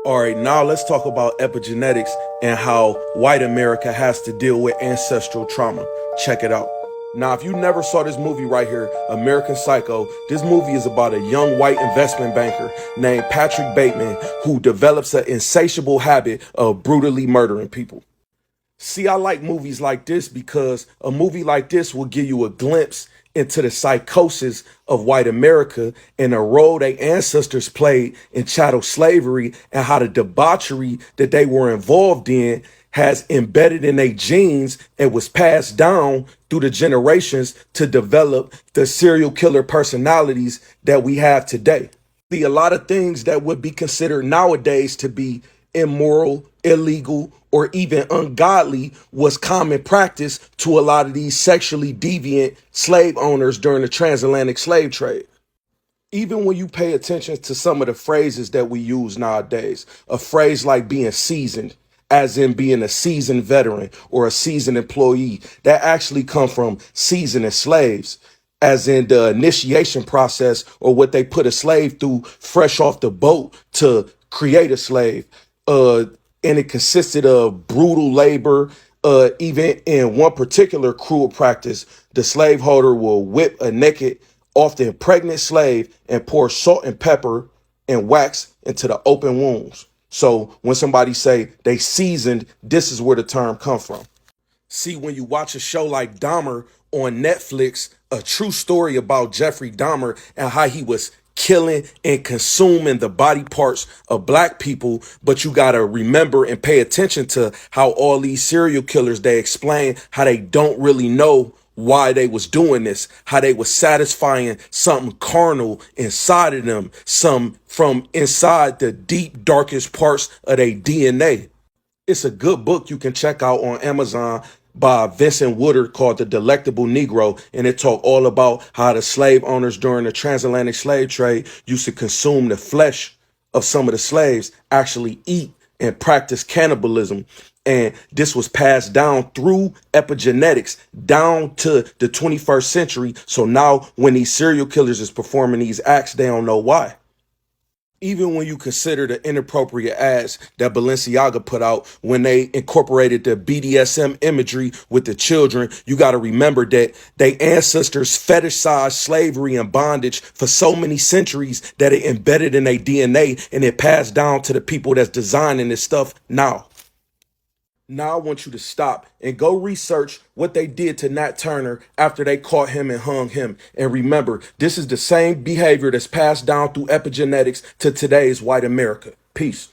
All right, now let's talk about epigenetics and how white America has to deal with ancestral trauma. Check it out. Now, if you never saw this movie right here, American Psycho, this movie is about a young white investment banker named Patrick Bateman who develops an insatiable habit of brutally murdering people. See, I like movies like this because a movie like this will give you a glimpse into the psychosis of white America and the role their ancestors played in chattel slavery and how the debauchery that they were involved in has embedded in their genes and was passed down through the generations to develop the serial killer personalities that we have today. See, a lot of things that would be considered nowadays to be immoral, illegal, or even ungodly was common practice to a lot of these sexually deviant slave owners during the transatlantic slave trade. Even when you pay attention to some of the phrases that we use nowadays, a phrase like being seasoned, as in being a seasoned veteran or a seasoned employee, that actually come from seasoned slaves, as in the initiation process or what they put a slave through fresh off the boat to create a slave. Uh, and it consisted of brutal labor. Even in one particular cruel practice, the slaveholder will whip a naked, often pregnant slave and pour salt and pepper and wax into the open wounds. So when somebody say they seasoned, this is where the term come from. See, when you watch a show like Dahmer on Netflix, a true story about Jeffrey Dahmer and how he was killing and consuming the body parts of black people, but you got to remember and pay attention to how all these serial killers, they explain how they don't really know why they was doing this, how they was satisfying something carnal inside of them, some from inside the deep, darkest parts of their DNA. It's a good book you can check out on Amazon by Vincent Woodard called The Delectable Negro. And it talk all about how the slave owners during the transatlantic slave trade used to consume the flesh of some of the slaves, actually eat and practice cannibalism. And this was passed down through epigenetics down to the 21st century. So now when these serial killers is performing these acts, they don't know why. Even when you consider the inappropriate ads that Balenciaga put out when they incorporated the BDSM imagery with the children, you got to remember that they ancestors fetishized slavery and bondage for so many centuries that it embedded in their DNA and it passed down to the people that's designing this stuff now. Now I want you to stop and go research what they did to Nat Turner after they caught him and hung him. And remember, this is the same behavior that's passed down through epigenetics to today's white America. Peace.